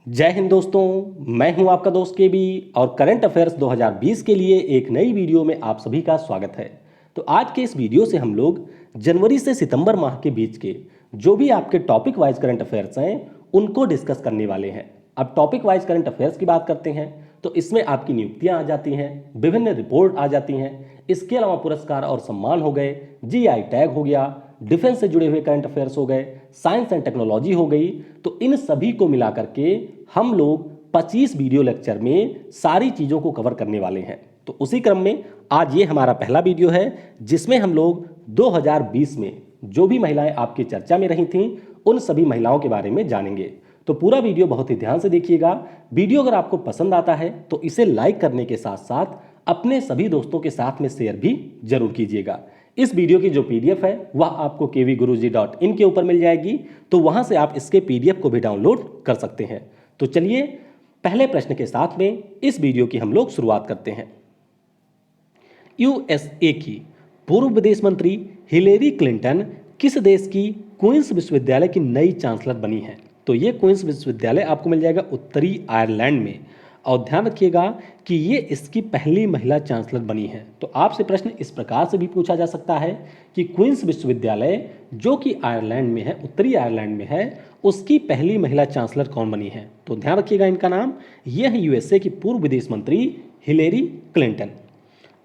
जय हिंद दोस्तों। मैं हूं आपका दोस्त केबी और करंट अफेयर्स 2020 के लिए एक नई वीडियो में आप सभी का स्वागत है। तो आज के इस वीडियो से हम लोग जनवरी से सितंबर माह के बीच के जो भी आपके टॉपिक वाइज करंट अफेयर्स हैं उनको डिस्कस करने वाले हैं। अब टॉपिक वाइज करंट अफेयर्स की बात करते हैं तो इसमें आपकी नियुक्तियां आ जाती हैं, विभिन्न रिपोर्ट आ जाती हैं, इसके अलावा पुरस्कार और सम्मान हो गए, जीआई टैग हो गया, डिफेंस से जुड़े हुए करंट अफेयर्स हो गए, साइंस एंड टेक्नोलॉजी हो गई। तो इन सभी को मिला करके हम लोग 25 वीडियो लेक्चर में सारी चीज़ों को कवर करने वाले हैं। तो उसी क्रम में आज ये हमारा पहला वीडियो है जिसमें हम लोग 2020 में जो भी महिलाएं आपकी चर्चा में रही थीं उन सभी महिलाओं के बारे में जानेंगे। तो पूरा वीडियो बहुत ही ध्यान से देखिएगा। वीडियो अगर आपको पसंद आता है तो इसे लाइक करने के साथ साथ अपने सभी दोस्तों के साथ में शेयर भी जरूर कीजिएगा। इस वीडियो की जो पीडीएफ है वह आपको kvguruji.in के ऊपर मिल जाएगी, तो वहां से आप इसके पीडीएफ को भी डाउनलोड कर सकते हैं। तो चलिए पहले प्रश्न के साथ में इस वीडियो की हम लोग शुरुआत करते हैं। यूएसए की पूर्व विदेश मंत्री हिलेरी क्लिंटन किस देश की क्वींस विश्वविद्यालय की नई चांसलर बनी है? तो ये क्वींस विश्वविद्यालय आपको मिल जाएगा उत्तरी आयरलैंड में। और ध्यान रखिएगा कि ये इसकी पहली महिला चांसलर बनी है। तो आपसे प्रश्न इस प्रकार से भी पूछा जा सकता है कि क्वींस विश्वविद्यालय जो कि आयरलैंड में है, उत्तरी आयरलैंड में है, उसकी पहली महिला चांसलर कौन बनी है? तो ध्यान रखिएगा इनका नाम, यह है यूएसए की पूर्व विदेश मंत्री हिलेरी क्लिंटन।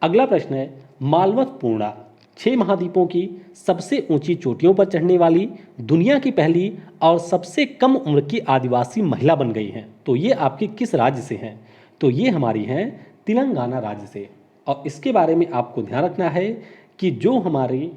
अगला प्रश्न है, मालवत पूर्णा 6 महाद्वीपों की सबसे ऊंची चोटियों पर चढ़ने वाली दुनिया की पहली और सबसे कम उम्र की आदिवासी महिला बन गई हैं। तो ये आपकी किस राज्य से हैं? तो ये हमारी हैं तेलंगाना राज्य से। और इसके बारे में आपको ध्यान रखना है कि जो हमारे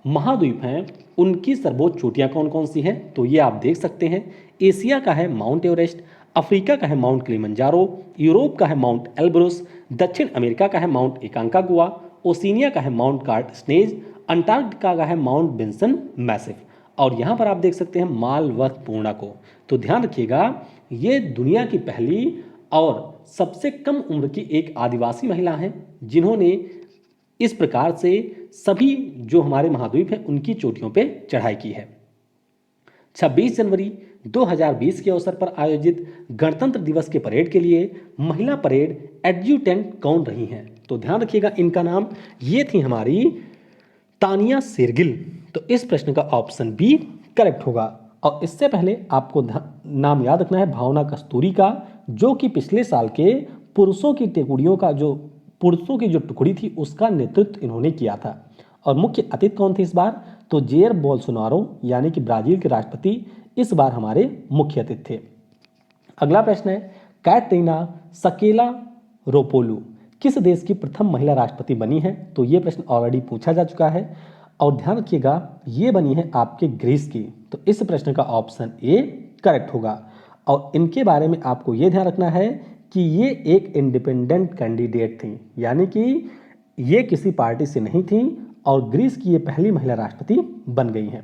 महाद्वीप हैं उनकी सर्वोच्च चोटियां कौन कौन सी हैं? तो ये आप देख सकते हैं। एशिया का है माउंट एवरेस्ट, अफ्रीका का है माउंट किलिमंजारो, यूरोप का है माउंट एल्ब्रुस, दक्षिण अमेरिका का है माउंट एकांकागुआ, ओशिनिया का है माउंट कार्टस्नेज, अंटार्कटिका का है माउंट बिन्सन मैसिफ। और यहाँ पर आप देख सकते हैं मालवत पूर्णा को। तो ध्यान रखिएगा ये दुनिया की पहली और सबसे कम उम्र की एक आदिवासी महिला हैं जिन्होंने इस प्रकार से सभी जो हमारे महाद्वीप हैं उनकी चोटियों पे चढ़ाई की है। 26 जनवरी 2020 के अवसर पर आयोजित गणतंत्र दिवस के परेड के लिए महिला परेड एडजुटेंट कौन रही हैं? तो ध्यान रखिएगा इनका नाम, ये थी हमारी तानिया शेरगिल। तो इस प्रश्न का ऑप्शन बी करेक्ट होगा। और इससे पहले आपको नाम याद रखना है भावना कस्तूरी का, जो कि पिछले साल के पुरुषों की जो टुकड़ी थी उसका नेतृत्व इन्होंने किया था। और मुख्य अतिथि कौन थे इस बार? तो जेयर बोल्सोनारो यानी कि ब्राजील के राष्ट्रपति इस बार हमारे मुख्य अतिथि थे। अगला प्रश्न है, कैटरीना सकेला रोपोलू किस देश की प्रथम महिला राष्ट्रपति बनी है? तो ये प्रश्न ऑलरेडी पूछा जा चुका है। और ध्यान रखिएगा ये बनी है आपके ग्रीस की। तो इस प्रश्न का ऑप्शन ए करेक्ट होगा। और इनके बारे में आपको ये ध्यान रखना है कि ये एक इंडिपेंडेंट कैंडिडेट थी, यानी कि ये किसी पार्टी से नहीं थी और ग्रीस की ये पहली महिला राष्ट्रपति बन गई हैं।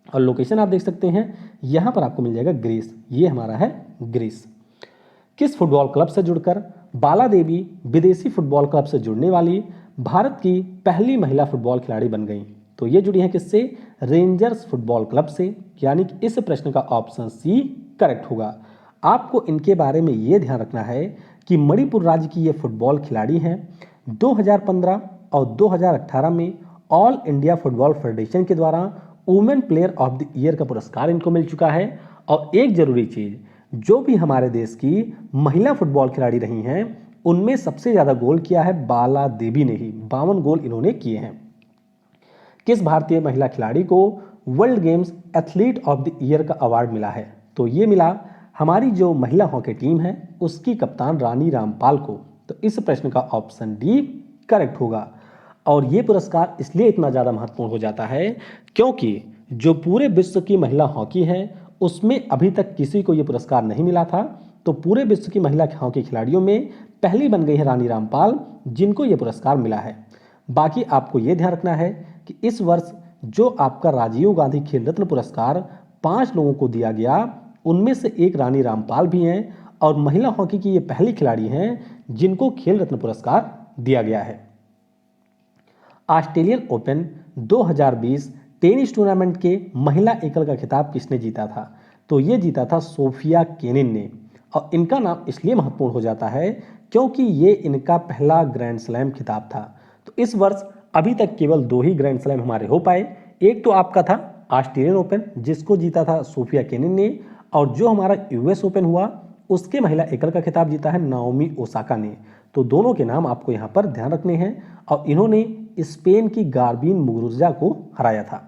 और लोकेशन आप देख सकते हैं, यहाँ पर आपको मिल जाएगा ग्रीस, ये हमारा है ग्रीस। किस फुटबॉल क्लब से जुड़कर बाला देवी विदेशी फुटबॉल क्लब से जुड़ने वाली भारत की पहली महिला फुटबॉल खिलाड़ी बन गई? तो ये जुड़ी हैं किससे? रेंजर्स फुटबॉल क्लब से, यानी कि इस प्रश्न का ऑप्शन सी करेक्ट होगा। आपको इनके बारे में ये ध्यान रखना है कि मणिपुर राज्य की ये फुटबॉल खिलाड़ी हैं। 2015 और 2018 में ऑल इंडिया फुटबॉल फेडरेशन के द्वारा women player of the year का पुरस्कार इनको मिल चुका है। और एक जरूरी चीज, जो भी हमारे देश की महिला फुटबॉल खिलाड़ी रही हैं उनमें सबसे ज्यादा गोल किया है बाला देवी ने ही, 52 गोल इन्होंने किए हैं। किस भारतीय महिला खिलाड़ी को world games athlete of the year का अवार्ड मिला है? तो ये मिला हमारी जो महिला हॉकी टीम है उसकी कप्तान रानी रामपाल को। तो इस प्रश्न का ऑप्शन डी करेक्ट होगा। और ये पुरस्कार इसलिए इतना ज़्यादा महत्वपूर्ण हो जाता है क्योंकि जो पूरे विश्व की महिला हॉकी है उसमें अभी तक किसी को ये पुरस्कार नहीं मिला था। तो पूरे विश्व की महिला हॉकी खिलाड़ियों में पहली बन गई है रानी रामपाल, जिनको ये पुरस्कार मिला है। बाकी आपको ये ध्यान रखना है कि इस वर्ष जो आपका राजीव गांधी खेल रत्न पुरस्कार 5 लोगों को दिया गया, उनमें से एक रानी रामपाल भी हैं और महिला हॉकी की ये पहली खिलाड़ी हैं जिनको खेल रत्न पुरस्कार दिया गया है। ऑस्ट्रेलियन ओपन 2020 टेनिस टूर्नामेंट के महिला एकल का खिताब किसने जीता था? तो ये जीता था सोफिया केनिन ने। और इनका नाम इसलिए महत्वपूर्ण हो जाता है क्योंकि ये इनका पहला ग्रैंड स्लैम खिताब था। तो इस वर्ष अभी तक केवल 2 ही ग्रैंड स्लैम हमारे हो पाए। एक तो आपका था ऑस्ट्रेलियन ओपन जिसको जीता था सोफिया केनिन ने, और जो हमारा यूएस ओपन हुआ उसके महिला एकल का खिताब जीता है नाओमी ओसाका ने। तो दोनों के नाम आपको यहाँ पर ध्यान रखने हैं। और इन्होंने स्पेन की गार्बिन मुगुरुजा को हराया था।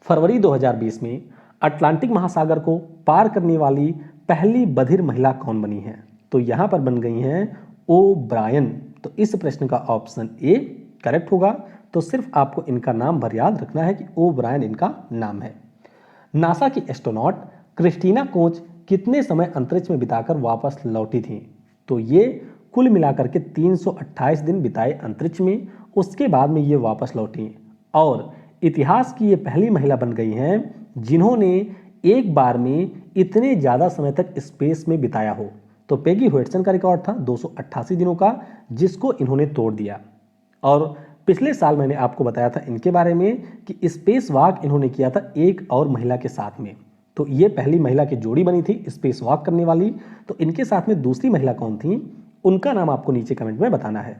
फरवरी 2020 में अटलांटिक महासागर को पार करने वाली पहली बधिर महिला कौन बनी है? तो यहाँ पर बन गई हैं ओ ब्रायन। तो इस प्रश्न का ऑप्शन ए करेक्ट होगा। तो सिर्फ आपको इनका नाम भर याद रखना है कि ओ ब्रायन इनका नाम है। नासा की एस्ट्रोनॉट क्रिस्टीना कोच कितने समय अंतरिक्ष में बिताकर वापस लौटी थी? तो ये कुल मिलाकर के 328 दिन बिताए अंतरिक्ष में, उसके बाद में ये वापस लौटी और इतिहास की ये पहली महिला बन गई हैं जिन्होंने एक बार में इतने ज़्यादा समय तक स्पेस में बिताया हो। तो पेगी ह्वेटसन का रिकॉर्ड था 288 दिनों का, जिसको इन्होंने तोड़ दिया। और पिछले साल मैंने आपको बताया था इनके बारे में कि स्पेस वॉक इन्होंने किया था एक और महिला के साथ में। तो ये पहली महिला की जोड़ी बनी थी स्पेस वॉक करने वाली। तो इनके साथ में दूसरी महिला कौन थी, उनका नाम आपको नीचे कमेंट में बताना है।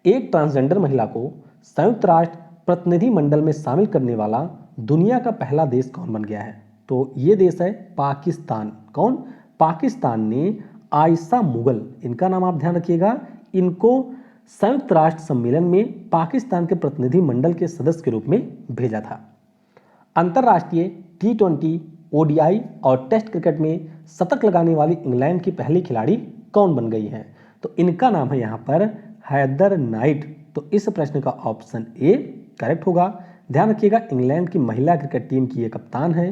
एक ट्रांसजेंडर महिला को संयुक्त राष्ट्र प्रतिनिधि मंडल में शामिल करने वाला दुनिया का पहला देश कौन बन गया है? तो ये देश है पाकिस्तान। कौन? पाकिस्तान ने आयशा मुगल, इनका नाम आप ध्यान रखिएगा, इनको संयुक्त राष्ट्र सम्मेलन में पाकिस्तान के प्रतिनिधि मंडल के सदस्य के रूप में भेजा था। अंतर्राष्ट्रीय T20, ODI और टेस्ट क्रिकेट में शतक लगाने वाली इंग्लैंड की पहली खिलाड़ी कौन बन गई है? तो इनका नाम है यहाँ पर हैदर नाइट। तो इस प्रश्न का ऑप्शन ए करेक्ट होगा। ध्यान रखिएगा इंग्लैंड की महिला क्रिकेट टीम की ये कप्तान है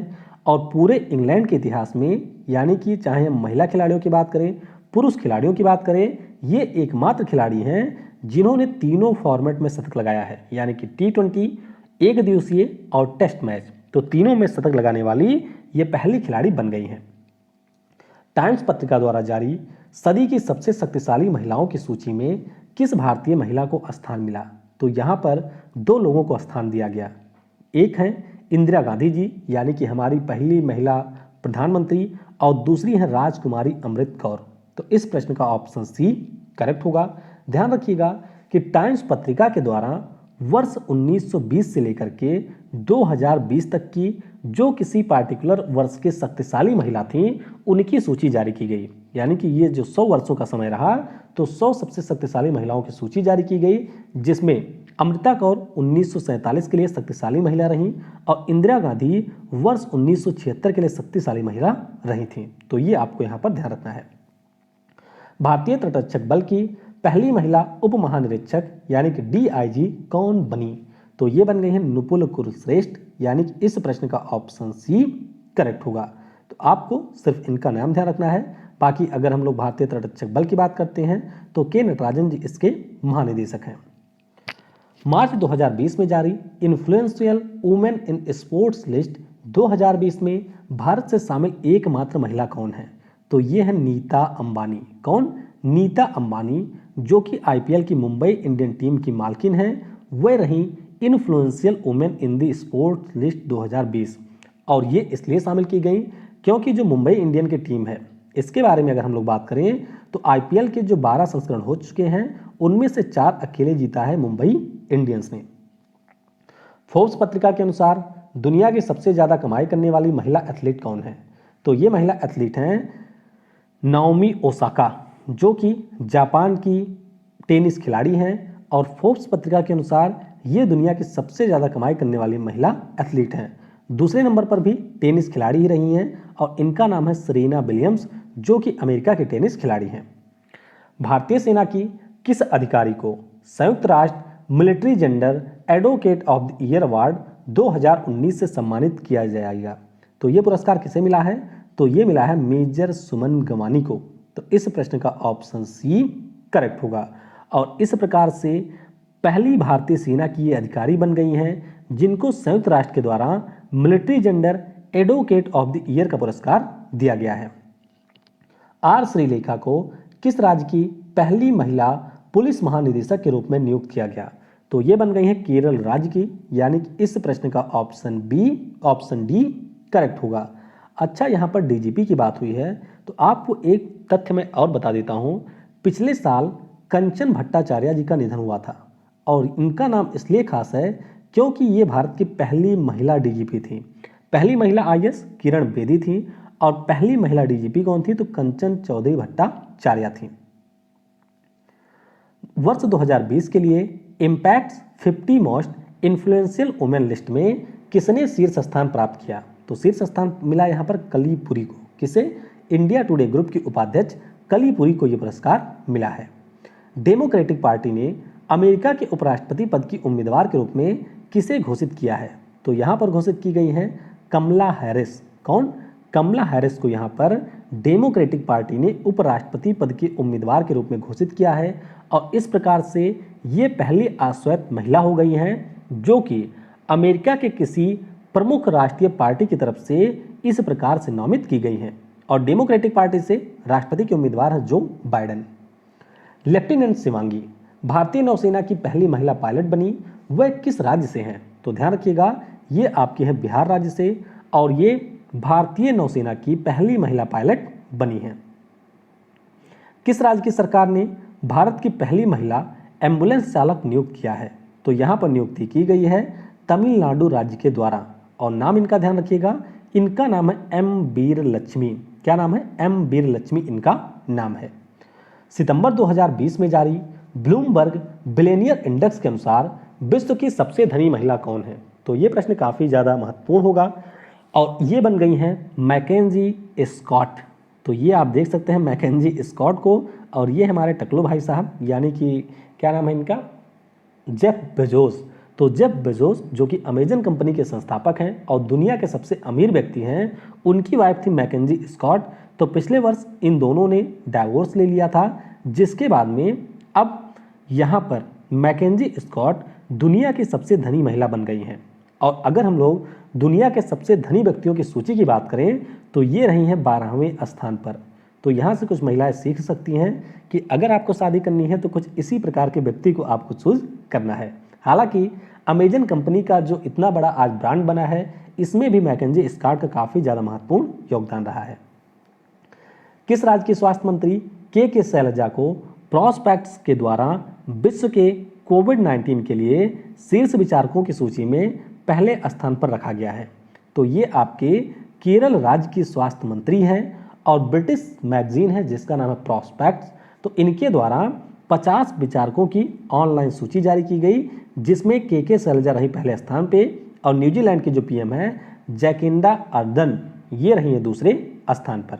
और पूरे इंग्लैंड के इतिहास में, यानी कि चाहे हम महिला खिलाड़ियों की बात करें, पुरुष खिलाड़ियों की बात करें, ये एकमात्र खिलाड़ी हैं जिन्होंने तीनों फॉर्मेट में शतक लगाया है, यानी कि T20, एक दिवसीय और टेस्ट मैच। तो तीनों में शतक लगाने वाली ये पहली खिलाड़ी बन गई हैं। टाइम्स पत्रिका द्वारा जारी सदी की सबसे शक्तिशाली महिलाओं की सूची में किस भारतीय महिला को स्थान मिला? तो यहाँ पर 2 लोगों को स्थान दिया गया। एक हैं इंदिरा गांधी जी, यानी कि हमारी पहली महिला प्रधानमंत्री, और दूसरी हैं राजकुमारी अमृत कौर। तो इस प्रश्न का ऑप्शन सी करेक्ट होगा। ध्यान रखिएगा कि टाइम्स पत्रिका के द्वारा वर्ष 1920 से लेकर के 2020 तक की जो किसी पार्टिकुलर वर्ष के शक्तिशाली महिला थी उनकी सूची जारी की गई। यानी कि ये जो 100 वर्षों का समय रहा तो 100 सबसे शक्तिशाली महिलाओं की सूची जारी की गई, जिसमें अमृता कौर 1947 के लिए शक्तिशाली महिला रहीं और इंदिरा गांधी वर्ष 1976 के लिए शक्तिशाली महिला रही थी। तो ये आपको यहाँ पर ध्यान रखना है। भारतीय तटरक्षक बल की पहली महिला उप महानिरीक्षक यानी कि DIG कौन बनी? तो ये बन गई है नुपुल कुरुश्रेष्ठ, यानी कि इस प्रश्न का ऑप्शन सी करेक्ट होगा। तो आपको सिर्फ इनका नाम ध्यान रखना है। बाकी अगर हम लोग भारतीय तटरक्षक बल की बात करते हैं तो के नटराजन जी इसके महानिदेशक हैं। मार्च 2020 में जारी influential women in sports list 2020 में भारत से शामिल एकमात्र महिला कौन है? तो ये है नीता अंबानी। कौन? नीता अंबानी, जो कि IPL की मुंबई इंडियन टीम की मालकिन है, वह रही influential women in the sports list 2020। और ये इसलिए शामिल की गई क्योंकि जो मुंबई इंडियन की टीम है, इसके बारे में अगर हम लोग बात करें तो IPL के जो 12 संस्करण हो चुके हैं उनमें से 4 अकेले जीता है मुंबई इंडियंस ने। फोर्ब्स पत्रिका के अनुसार दुनिया की सबसे ज्यादा कमाई करने वाली महिला एथलीट कौन है? तो ये महिला एथलीट हैं नाओमी ओसाका, जो कि जापान की टेनिस खिलाड़ी हैं। और फोर्ब्स पत्रिका के अनुसार ये दुनिया की सबसे ज़्यादा कमाई करने वाली महिला एथलीट हैं। दूसरे नंबर पर भी टेनिस खिलाड़ी ही रही हैं और इनका नाम है सेरेना विलियम्स, जो कि अमेरिका के टेनिस खिलाड़ी हैं। भारतीय सेना की किस अधिकारी को संयुक्त राष्ट्र military gender advocate of the year award 2019 से सम्मानित किया जाएगा? तो ये पुरस्कार किसे मिला है? तो ये मिला है मेजर सुमन गवानी को। तो इस प्रश्न का ऑप्शन सी करेक्ट होगा। और इस प्रकार से पहली भारतीय सेना की ये अधिकारी बन गई हैं जिनको संयुक्त राष्ट्र के द्वारा military gender advocate of the year का पुरस्कार दिया गया है। आर श्रीलेखा को किस राज्य की पहली महिला पुलिस महानिदेशक के रूप में नियुक्त किया गया? तो ये बन गई है केरल राज्य की, यानी कि इस प्रश्न का ऑप्शन डी करेक्ट होगा। अच्छा, यहाँ पर डीजीपी की बात हुई है तो आपको एक तथ्य मैं और बता देता हूँ। पिछले साल कंचन भट्टाचार्य जी का निधन हुआ था और इनका नाम इसलिए खास है क्योंकि ये भारत की पहली महिला डीजीपी थी। पहली महिला आईएएस किरण बेदी थी और पहली महिला डीजीपी कौन थी तो कंचन चौधरी भट्टाचार्य थी। वर्ष 2020 के लिए impacts 50 most influential women list में किसने शीर्ष स्थान प्राप्त किया? तो शीर्ष स्थान मिला यहाँ पर कलीपुरी को। किसे? इंडिया टुडे ग्रुप की उपाध्यक्ष कलीपुरी को यह पुरस्कार मिला है। डेमोक्रेटिक पार्टी ने अमेरिका के उपराष्ट्रपति पद की उम्मीदवार के रूप में किसे घोषित किया है? तो यहाँ पर घोषित की गई है कमला हैरिस। कौन? कमला हैरिस को यहाँ पर डेमोक्रेटिक पार्टी ने उपराष्ट्रपति पद की उम्मीदवार के रूप में घोषित किया है और इस प्रकार से ये पहली आश्वस्त महिला हो गई हैं जो कि अमेरिका के किसी प्रमुख राष्ट्रीय पार्टी की तरफ से इस प्रकार से नामित की गई हैं। और डेमोक्रेटिक पार्टी से राष्ट्रपति के उम्मीदवार है जो बाइडेन। लेफ्टिनेंट शिवांगी भारतीय नौसेना की पहली महिला पायलट बनी, वह किस राज्य से हैं? तो ध्यान रखिएगा, ये आपकी है बिहार राज्य से और ये भारतीय नौसेना की पहली महिला पायलट बनी है। किस राज्य की सरकार ने भारत की पहली महिला एम्बुलेंस चालक नियुक्त किया है? तो यहाँ पर नियुक्ति की गई है तमिलनाडु राज्य के द्वारा और नाम इनका ध्यान रखिएगा, इनका नाम है एम वीर लक्ष्मी। क्या नाम है? एम वीर लक्ष्मी इनका नाम है। सितंबर 2020 में जारी ब्लूमबर्ग बिलियनियर इंडेक्स के अनुसार विश्व की सबसे धनी महिला कौन है? तो ये प्रश्न काफ़ी ज़्यादा महत्वपूर्ण होगा और ये बन गई हैं मैकेंजी स्कॉट। तो ये आप देख सकते हैं मैकेंजी स्कॉट को और ये हमारे टकलू भाई साहब यानी कि क्या नाम है इनका? Jeff Bezos. तो जेफ बेजोस जो कि अमेजन कंपनी के संस्थापक हैं और दुनिया के सबसे अमीर व्यक्ति हैं, उनकी वाइफ थी मैकेंजी स्कॉट। तो पिछले वर्ष इन दोनों ने डाइवोर्स ले लिया था, जिसके बाद में अब यहाँ पर मैकेंजी स्कॉट दुनिया की सबसे धनी महिला बन गई हैं। और अगर हम लोग दुनिया के सबसे धनी व्यक्तियों की सूची की बात करें तो ये रही हैं 12वें स्थान पर। तो यहाँ से कुछ महिलाएं सीख सकती हैं कि अगर आपको शादी करनी है तो कुछ इसी प्रकार के व्यक्ति को आपको चूज करना है। हालांकि अमेजन कंपनी का जो इतना बड़ा आज ब्रांड बना है, इसमें भी मैकेंजी स्कॉट का काफ़ी ज़्यादा महत्वपूर्ण योगदान रहा है। किस राज्य की स्वास्थ्य मंत्री के शैलजा को प्रॉस्पेक्ट्स के द्वारा विश्व के कोविड-19 के लिए शीर्ष विचारकों की सूची में पहले स्थान पर रखा गया है? तो ये आपके केरल राज्य की स्वास्थ्य मंत्री हैं और ब्रिटिश मैगजीन है जिसका नाम है प्रॉस्पेक्ट्स। तो इनके द्वारा 50 विचारकों की ऑनलाइन सूची जारी की गई, जिसमें के शैलजा रही पहले स्थान पे और न्यूजीलैंड के जो पीएम है जैकिंडा अर्दन, ये रही है दूसरे स्थान पर।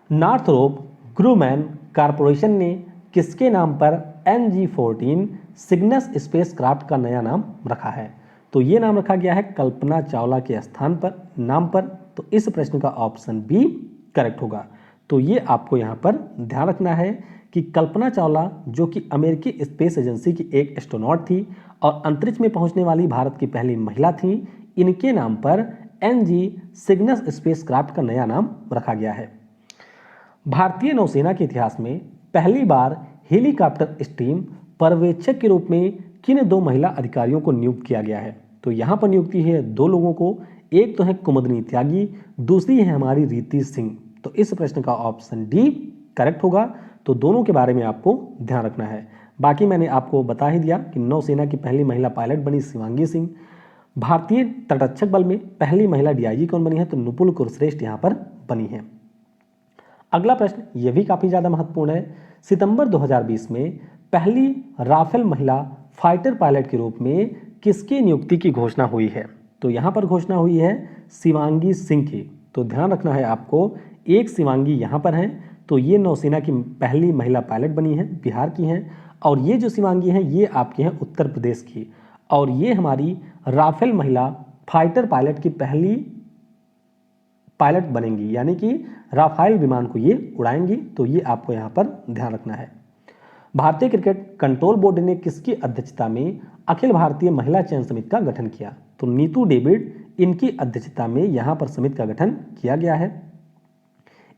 नॉर्थरोप ग्रूमैन कॉरपोरेशन ने किसके नाम पर NG-14 सिग्नस स्पेसक्राफ्ट का नया नाम रखा है? तो ये नाम रखा गया है कल्पना चावला के स्थान पर नाम पर। तो इस प्रश्न का ऑप्शन बी करेक्ट होगा। तो ये आपको यहाँ पर ध्यान रखना है कि कल्पना चावला जो कि अमेरिकी स्पेस एजेंसी की एक एस्ट्रोनॉट थी और अंतरिक्ष में पहुंचने वाली भारत की पहली महिला थी, इनके नाम पर NG सिग्नस स्पेसक्राफ्ट का नया नाम रखा गया है। भारतीय नौसेना के इतिहास में पहली बार हेलीकॉप्टर स्ट्रीम पर्यवेक्षक के रूप में किन 2 महिला अधिकारियों को नियुक्त किया गया है? तो यहाँ पर नियुक्ति है 2 लोगों को, एक तो है कुमुदनी त्यागी, दूसरी है हमारी रीति सिंह। तो इस प्रश्न का ऑप्शन डी करेक्ट होगा। तो दोनों के बारे में आपको ध्यान रखना है। बाकी मैंने आपको बता ही दिया कि नौसेना की पहली महिला पायलट बनी शिवांगी सिंह। भारतीय तटरक्षक बल में पहली महिला DIG कौन बनी है? तो नुपुर कुरश्रेष्ठ यहाँ पर बनी है। अगला प्रश्न यह भी काफ़ी ज़्यादा महत्वपूर्ण है। सितंबर 2020 में पहली राफेल महिला फाइटर पायलट के रूप में किसकी नियुक्ति की घोषणा हुई है? तो यहाँ पर घोषणा हुई है शिवांगी सिंह की। तो ध्यान रखना है आपको, एक शिवांगी यहाँ पर है, तो ये नौसेना की पहली महिला पायलट बनी है, बिहार की हैं। और ये जो शिवांगी हैं ये आपकी हैं उत्तर प्रदेश की और ये हमारी राफेल महिला फाइटर पायलट की पहली पायलट बनेंगी, यानी कि राफेल विमान को ये उड़ाएंगी। तो ये आपको यहाँ पर ध्यान रखना है। भारतीय क्रिकेट कंट्रोल बोर्ड ने किसकी अध्यक्षता में अखिल भारतीय महिला चयन समिति का गठन किया? तो नीतू डेविड इनकी अध्यक्षता में यहाँ पर समिति का गठन किया गया है।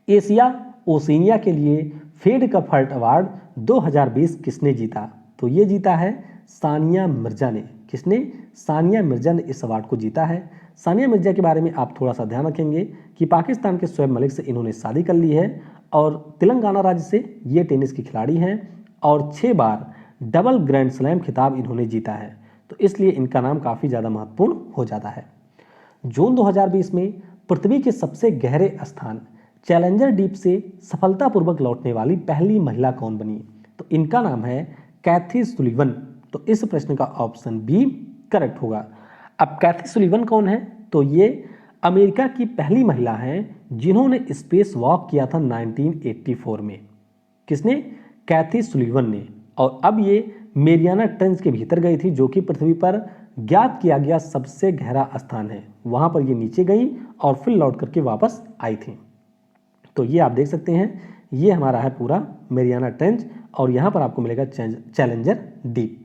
एशिया ओशिनिया के लिए फेड कप हर्ट अवार्ड 2020 किसने जीता? तो ये जीता है सानिया मिर्जा ने। किसने? सानिया मिर्जा ने इस अवार्ड को जीता है। सानिया मिर्जा के बारे में आप थोड़ा सा ध्यान रखेंगे कि पाकिस्तान के शोएब मलिक से इन्होंने शादी कर ली है और तेलंगाना राज्य से ये टेनिस की खिलाड़ी हैं और 6 बार डबल ग्रैंड स्लैम खिताब इन्होंने जीता है, तो इसलिए इनका नाम काफ़ी ज़्यादा महत्वपूर्ण हो जाता है। जून 2020 में पृथ्वी के सबसे गहरे स्थान चैलेंजर डीप से सफलतापूर्वक लौटने वाली पहली महिला कौन बनी? तो इनका नाम है कैथी सुलिवन। तो इस प्रश्न का ऑप्शन बी करेक्ट होगा। अब कैथी सुलिवन कौन है? तो ये अमेरिका की पहली महिला हैं जिन्होंने स्पेस वॉक किया था 1984 में। किसने? कैथी सुलिवन ने। और अब ये मेरियाना ट्रेंच के भीतर गई थी, जो कि पृथ्वी पर ज्ञात किया गया सबसे गहरा स्थान है। वहां पर ये नीचे गई और फिर लौट करके वापस आई थी। तो ये आप देख सकते हैं, ये हमारा है पूरा मेरियाना ट्रेंच और यहाँ पर आपको मिलेगा चैलेंजर डीप।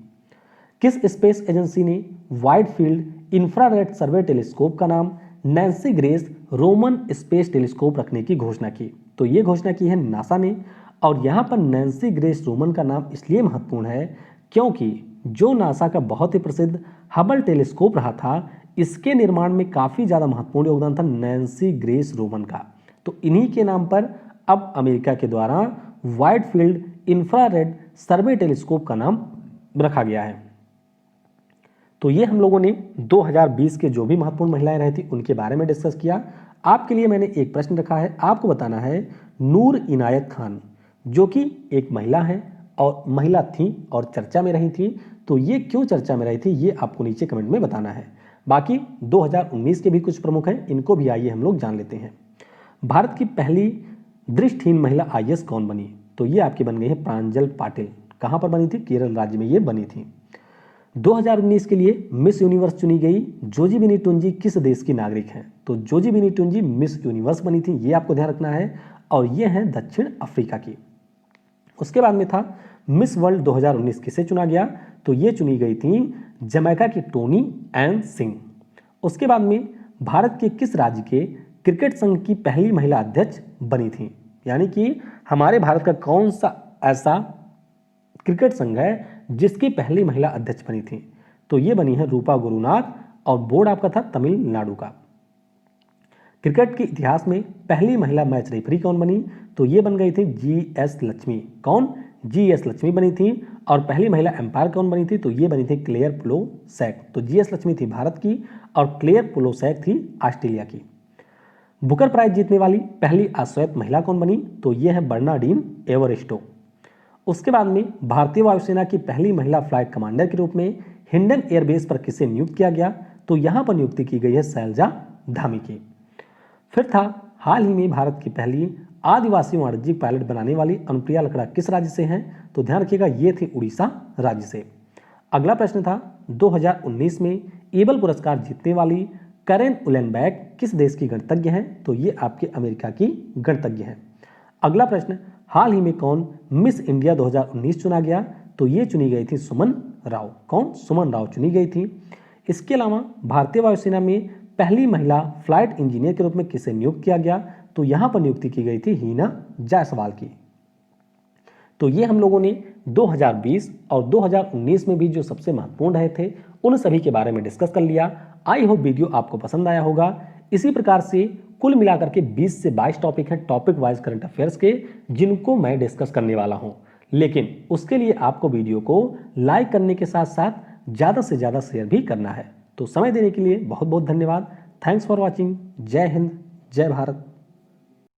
किस स्पेस एजेंसी ने वाइड फील्ड इंफ्रारेड सर्वे टेलीस्कोप का नाम Nancy grace Roman space telescope रखने की घोषणा की? तो ये घोषणा की है नासा ने। और यहाँ पर नैन्सी ग्रेस रोमन का नाम इसलिए महत्वपूर्ण है क्योंकि जो नासा का बहुत ही प्रसिद्ध हबल टेलीस्कोप रहा था, इसके निर्माण में काफ़ी ज़्यादा महत्वपूर्ण योगदान था नैन्सी ग्रेस रोमन का। तो इन्हीं के नाम पर अब अमेरिका के द्वारा वाइड फील्ड इंफ्रारेड सर्वे टेलीस्कोप का नाम रखा गया है। तो ये हम लोगों ने 2020 के जो भी महत्वपूर्ण महिलाएं रही थी उनके बारे में डिस्कस किया। आपके लिए मैंने एक प्रश्न रखा है, आपको बताना है नूर इनायत खान जो कि एक महिला है और महिला थी और चर्चा में रही थी, तो ये क्यों चर्चा में रही थी ये आपको नीचे कमेंट में बताना है। बाकी 2019 के भी कुछ प्रमुख हैं, इनको भी आइए हम लोग जान लेते हैं। भारत की पहली दृष्टिहीन महिला IAS कौन बनी? तो ये आपकी बन गई है प्रांजल पाटिल। कहाँ पर बनी थी? केरल राज्य में ये बनी थी। 2019 के लिए मिस यूनिवर्स चुनी गई जोजीबिनी टुंजी किस देश की नागरिक हैं? तो जोजीबिनी टुंजी मिस यूनिवर्स बनी थी, ये आपको ध्यान रखना है, और ये हैं दक्षिण अफ्रीका की। उसके बाद में था मिस वर्ल्ड 2019 किसे चुना गया? तो ये चुनी गई थी जमैका की टोनी एन सिंह। उसके बाद में भारत के किस राज्य के क्रिकेट संघ की पहली महिला अध्यक्ष बनी थी? यानी कि हमारे भारत का कौन सा ऐसा क्रिकेट संघ है जिसकी पहली महिला अध्यक्ष बनी थी? तो ये बनी है रूपा गुरुनाथ और बोर्ड आपका था तमिलनाडु का। क्रिकेट के इतिहास में पहली महिला मैच रेफरी कौन बनी? तो ये बन गई थी GS लक्ष्मी। कौन? GS लक्ष्मी बनी थी। और पहली महिला एम्पायर कौन बनी थी? तो ये बनी थी क्लेयर प्लोसैक। तो GS लक्ष्मी थी भारत की और क्लेयर प्लोसैक थी ऑस्ट्रेलिया की। बुकर प्राइज जीतने वाली पहली अश्वेत महिला कौन बनी? तो ये है बर्नाडीन एवरेस्टो। उसके बाद में भारतीय वायुसेना की पहली महिला फ्लाइट कमांडर के रूप में हिंडन एयरबेस पर किसे नियुक्त किया गया? तो यहाँ पर नियुक्ति की गई है शैलजा धामी की। फिर था हाल ही में भारत की पहली आदिवासी वाणिज्यिक पायलट बनाने वाली अनुप्रिया लकड़ा किस राज्य से हैं? तो ध्यान रखिएगा ये थी उड़ीसा राज्य से। अगला प्रश्न था 2019 में एबल पुरस्कार जीतने वाली कैरेन उलेनबैक किस देश की गणितज्ञ हैं? तो ये आपके अमेरिका की गणितज्ञ हैं। अगला प्रश्न, हाल ही में कौन मिस इंडिया 2019 चुना गया? तो ये चुनी गई थी सुमन राव। कौन? सुमन राव चुनी गई थी। इसके अलावा भारतीय वायुसेना में पहली महिला फ्लाइट इंजीनियर के रूप में किसे नियुक्त किया गया? तो यहाँ पर नियुक्ति की गई थी हीना जायसवाल की। तो ये हम लोगों ने 2020 और 2019 में भी जो सबसे महत्वपूर्ण रहे थे उन सभी के बारे में डिस्कस कर लिया। आई होप वीडियो आपको पसंद आया होगा। इसी प्रकार से कुल मिलाकर के 20 से 22 टॉपिक हैं टॉपिक वाइज करंट अफेयर्स के, जिनको मैं डिस्कस करने वाला हूं। लेकिन उसके लिए आपको वीडियो को लाइक करने के साथ साथ ज़्यादा से ज़्यादा शेयर भी करना है। तो समय देने के लिए बहुत बहुत धन्यवाद। Thanks for watching. जय हिंद, जय भारत।